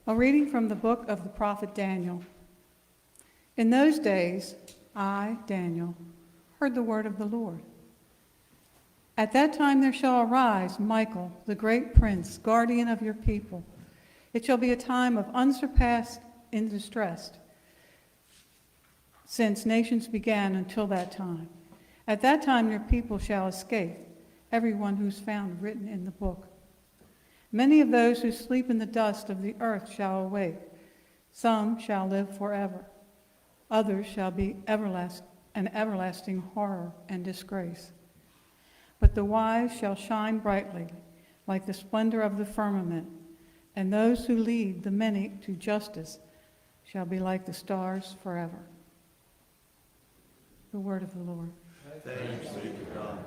A reading from the book of the prophet Daniel. In those days, I, Daniel, heard the word of the Lord. At that time there shall arise Michael, the great prince, guardian of your people. It shall be a time of unsurpassed in distress, since nations began until that time. At that time your people shall escape, everyone who's found written in the book. Many of those who sleep in the dust of the earth shall awake. Some shall live forever. Others shall be an everlasting horror and disgrace. But the wise shall shine brightly, like the splendor of the firmament, and those who lead the many to justice shall be like the stars forever. The word of the Lord. Thanks be to God.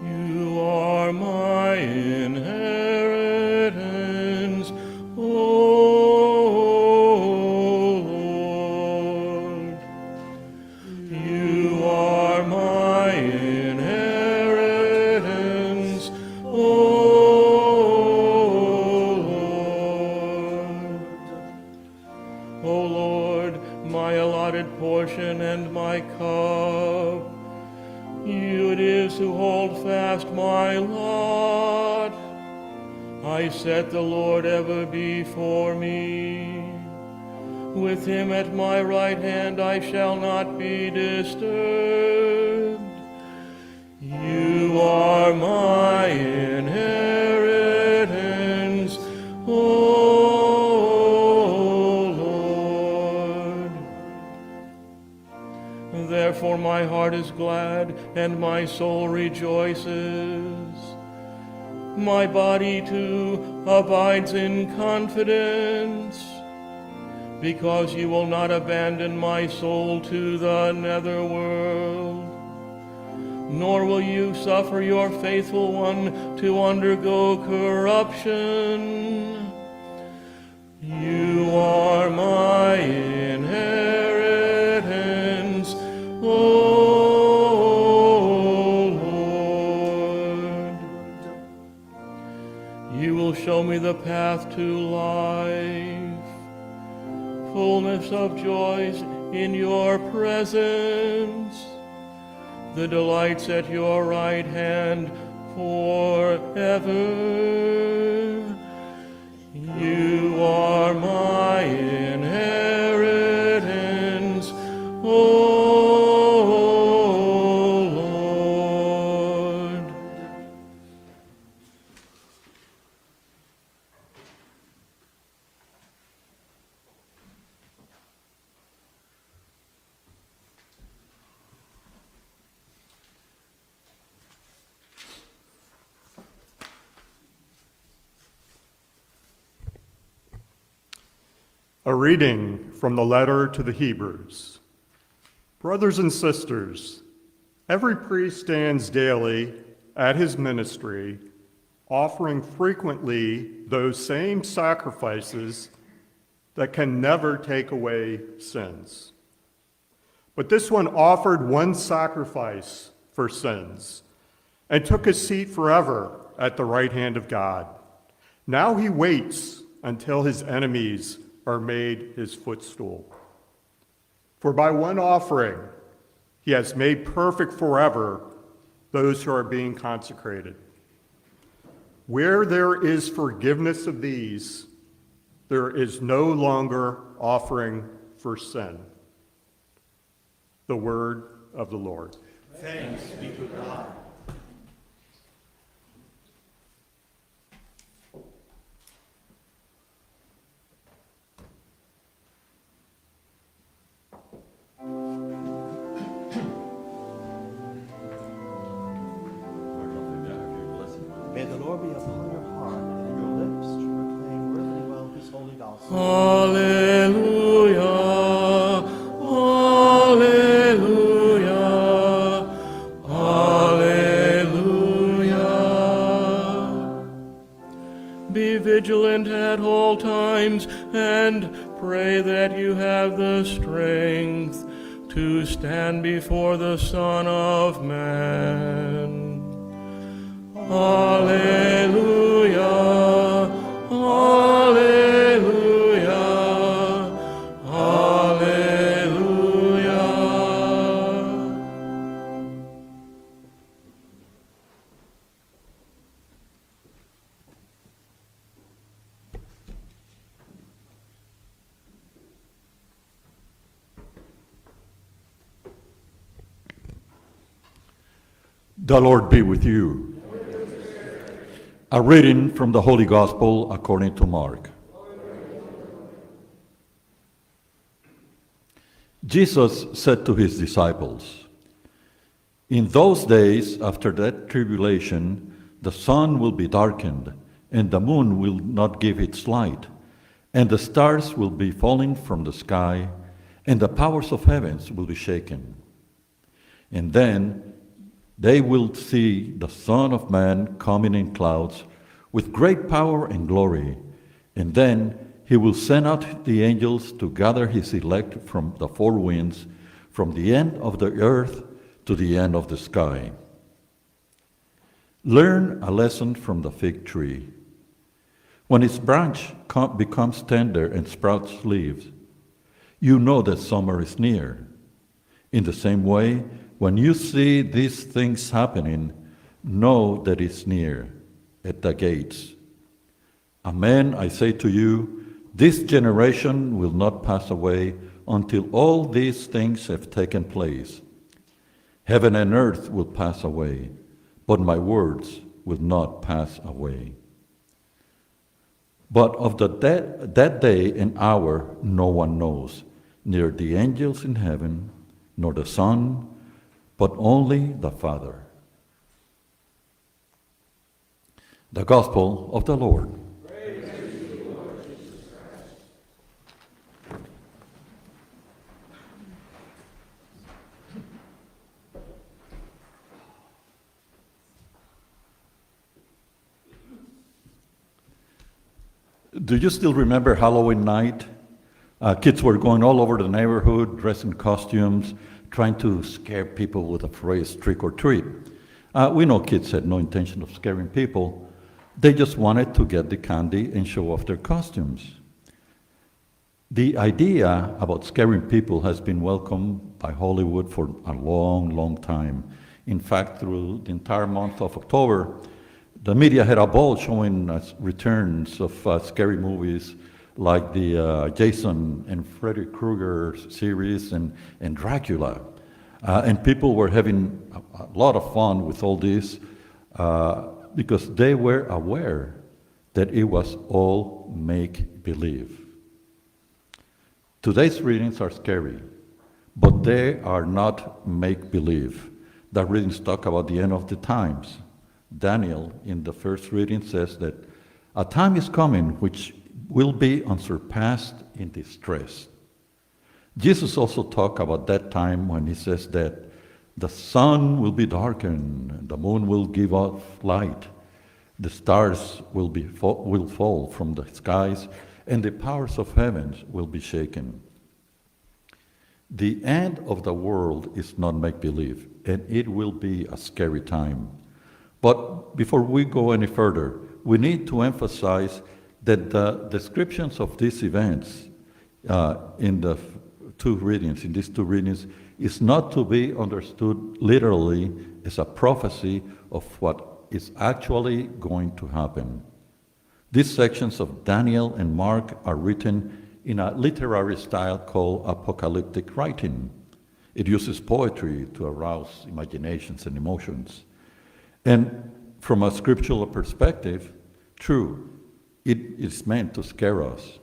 You are my inheritance, O Lord. You are my inheritance, O Lord. O Lord, my allotted portion and my cup. You it is who hold fast my lot. I set the Lord ever before me. With him at my right hand I shall not be disturbed. You are my inheritance, O Lord. Therefore my heart is glad and my soul rejoices. My body too abides in confidence, because you will not abandon my soul to the netherworld, nor will you suffer your faithful one to undergo corruption. You are my inheritance, O Lord. You will show me the path to life, fullness of joys in your presence, the delights at your right hand forever. You are my inheritance, O Lord. A reading from the letter to the Hebrews. Brothers and sisters, every priest stands daily at his ministry, offering frequently those same sacrifices that can never take away sins. But this one offered one sacrifice for sins and took his seat forever at the right hand of God. Now he waits until his enemies are made his footstool. For by one offering he has made perfect forever those who are being consecrated. Where there is forgiveness of these, there is no longer offering for sin. The word of the Lord. Thanks be to God. May the Lord be upon your heart and your lips to proclaim worthily well his holy gospel. Hallelujah. and pray that you have the strength to stand before the Son of Man. Alleluia, alleluia, alleluia. The Lord be with you. A reading from the Holy Gospel according to Mark. Jesus said to his disciples, "In those days after that tribulation, the sun will be darkened, and the moon will not give its light, and the stars will be falling from the sky, and the powers of heavens will be shaken. And then they will see the Son of Man coming in clouds with great power and glory, and then he will send out the angels to gather his elect from the four winds, from the end of the earth to the end of the sky. Learn a lesson from the fig tree. When its branch becomes tender and sprouts leaves, you know that summer is near. In the same way, when you see these things happening, know that it's near, at the gates. Amen, I say to you, this generation will not pass away until all these things have taken place. Heaven and earth will pass away, but my words will not pass away. But of that day and hour no one knows, neither the angels in heaven, nor the Son, but only the Father." The Gospel of the Lord. Praise to you, Lord Jesus Christ. Do you still remember Halloween night? Kids were going all over the neighborhood, dressed in costumes, trying to scare people with the phrase trick or treat. We know kids had no intention of scaring people. They just wanted to get the candy and show off their costumes. The idea about scaring people has been welcomed by Hollywood for a long, long time. In fact, through the entire month of October, the media had a ball showing returns of scary movies like the Jason and Freddy Krueger series and Dracula. And people were having a lot of fun with all this because they were aware that it was all make-believe. Today's readings are scary, but they are not make-believe. The readings talk about the end of the times. Daniel, in the first reading, says that a time is coming which will be unsurpassed in distress. Jesus also talked about that time when he says that the sun will be darkened, the moon will give off light, the stars will fall from the skies, and the powers of heavens will be shaken. The end of the world is not make-believe, and it will be a scary time. But before we go any further, we need to emphasize that the descriptions of these events in these two readings, is not to be understood literally as a prophecy of what is actually going to happen. These sections of Daniel and Mark are written in a literary style called apocalyptic writing. It uses poetry to arouse imaginations and emotions. And from a scriptural perspective, true, it is meant to scare us,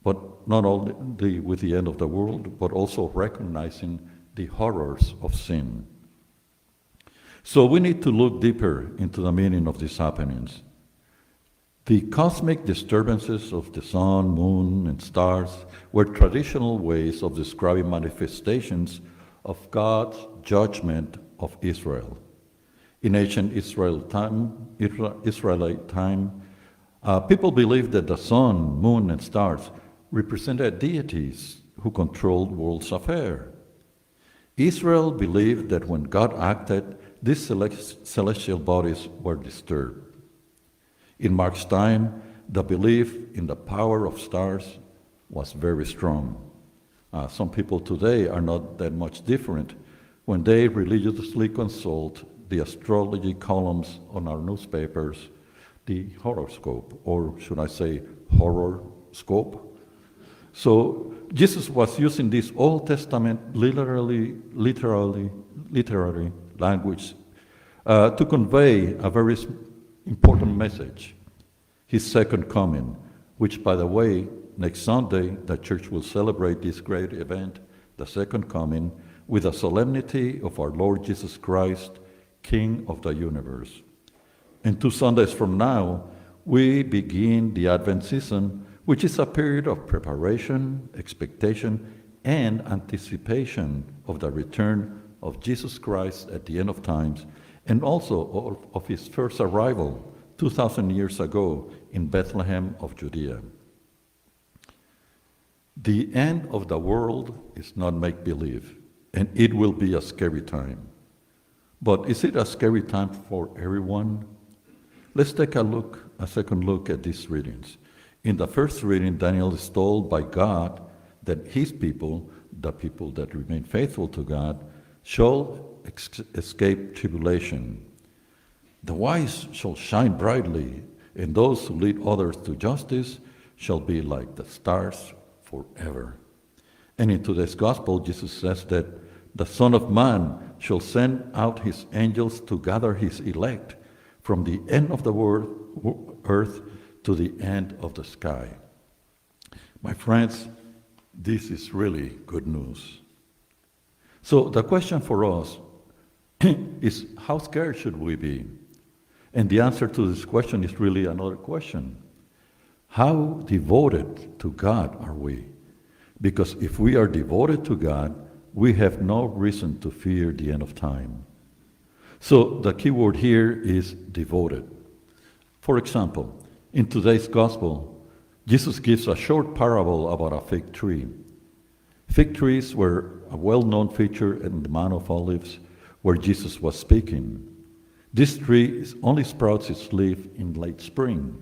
but not only with the end of the world, but also recognizing the horrors of sin. So we need to look deeper into the meaning of these happenings. The cosmic disturbances of the sun, moon, and stars were traditional ways of describing manifestations of God's judgment of Israel. In ancient Israelite time, people believed that the sun, moon, and stars represented deities who controlled world's affairs. Israel believed that when God acted, these celestial bodies were disturbed. In Mark's time, the belief in the power of stars was very strong. Some people today are not that much different when they religiously consult the astrology columns on our newspapers, the horoscope, or should I say horoscope. So Jesus was using this Old Testament literary language to convey a very important message, his second coming, which, by the way, next Sunday, the church will celebrate this great event, the second coming, with the solemnity of our Lord Jesus Christ, King of the universe. And 2 Sundays from now, we begin the Advent season, which is a period of preparation, expectation, and anticipation of the return of Jesus Christ at the end of times, and also of his first arrival 2,000 years ago in Bethlehem of Judea. The end of the world is not make-believe, and it will be a scary time. But is it a scary time for everyone? Let's take a second look at these readings. In the first reading, Daniel is told by God that his people, the people that remain faithful to God, shall escape tribulation. The wise shall shine brightly, and those who lead others to justice shall be like the stars forever. And in today's gospel, Jesus says that the Son of Man shall send out his angels to gather his elect from the end of the earth to the end of the sky. My friends, this is really good news. So the question for us is, how scared should we be? And the answer to this question is really another question. How devoted to God are we? Because if we are devoted to God, we have no reason to fear the end of time. So the key word here is devoted. For example, in today's gospel, Jesus gives a short parable about a fig tree. Fig trees were a well-known feature in the Mount of Olives where Jesus was speaking. This tree only sprouts its leaf in late spring.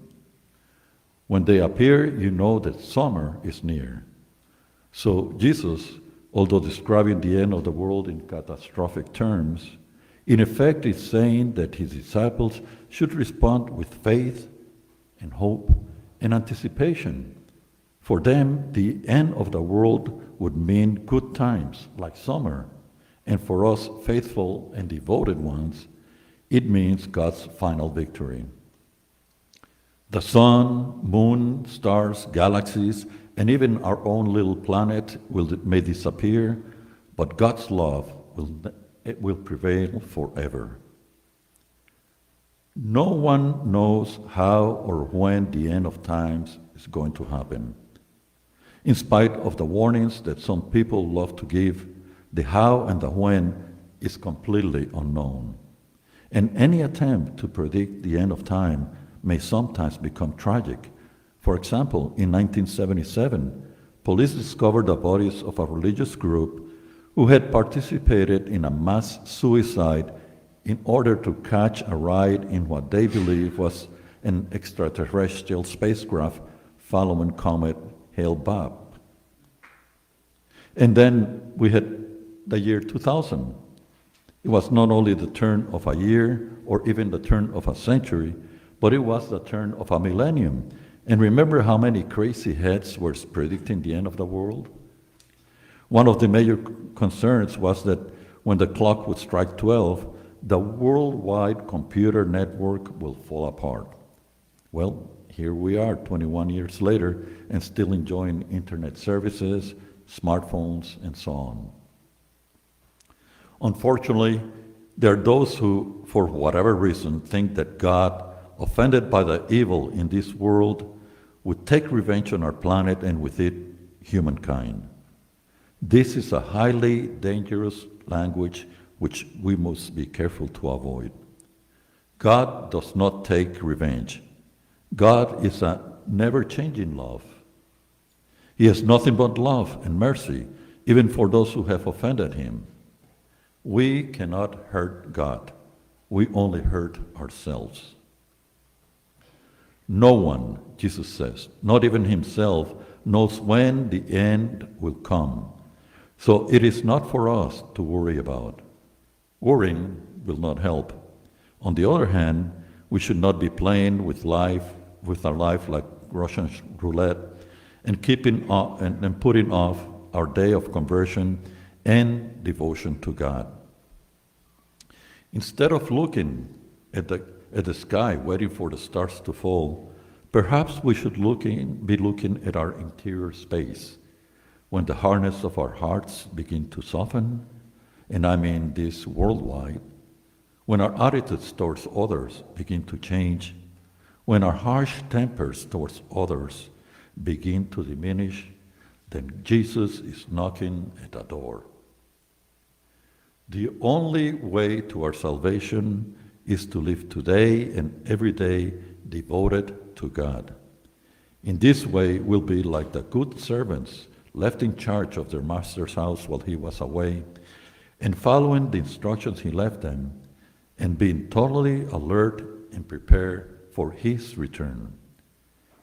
When they appear, you know that summer is near. So Jesus, although describing the end of the world in catastrophic terms, in effect is saying that his disciples should respond with faith and hope and anticipation. For them, the end of the world would mean good times, like summer. And for us faithful and devoted ones, it means God's final victory. The sun, moon, stars, galaxies, and even our own little planet may disappear, but God's love will prevail forever. No one knows how or when the end of times is going to happen. In spite of the warnings that some people love to give, the how and the when is completely unknown. And any attempt to predict the end of time may sometimes become tragic. For example, in 1977, police discovered the bodies of a religious group who had participated in a mass suicide in order to catch a ride in what they believe was an extraterrestrial spacecraft following comet Hale-Bopp. And then we had the year 2000. It was not only the turn of a year or even the turn of a century, but it was the turn of a millennium. And remember how many crazy heads were predicting the end of the world? One of the major concerns was that when the clock would strike 12, the worldwide computer network will fall apart. Well, here we are 21 years later and still enjoying internet services, smartphones, and so on. Unfortunately, there are those who, for whatever reason, think that God, offended by the evil in this world, would take revenge on our planet and with it, humankind. This is a highly dangerous language which we must be careful to avoid. God does not take revenge. God is a never-changing love. He has nothing but love and mercy, even for those who have offended him. We cannot hurt God. We only hurt ourselves. No one, Jesus says, not even himself, knows when the end will come. So it is not for us to worry about. Worrying will not help. On the other hand, we should not be playing with our life like Russian roulette, and putting off our day of conversion and devotion to God. Instead of looking at the sky, waiting for the stars to fall, perhaps we should be looking at our interior space. When the hardness of our hearts begin to soften, and I mean this worldwide, when our attitudes towards others begin to change, when our harsh tempers towards others begin to diminish, then Jesus is knocking at the door. The only way to our salvation is to live today and every day devoted to God. In this way, we'll be like the good servants left in charge of their master's house while he was away, and following the instructions he left them, and being totally alert and prepared for his return.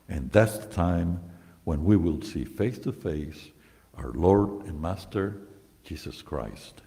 And that's the time when we will see face to face our Lord and Master, Jesus Christ.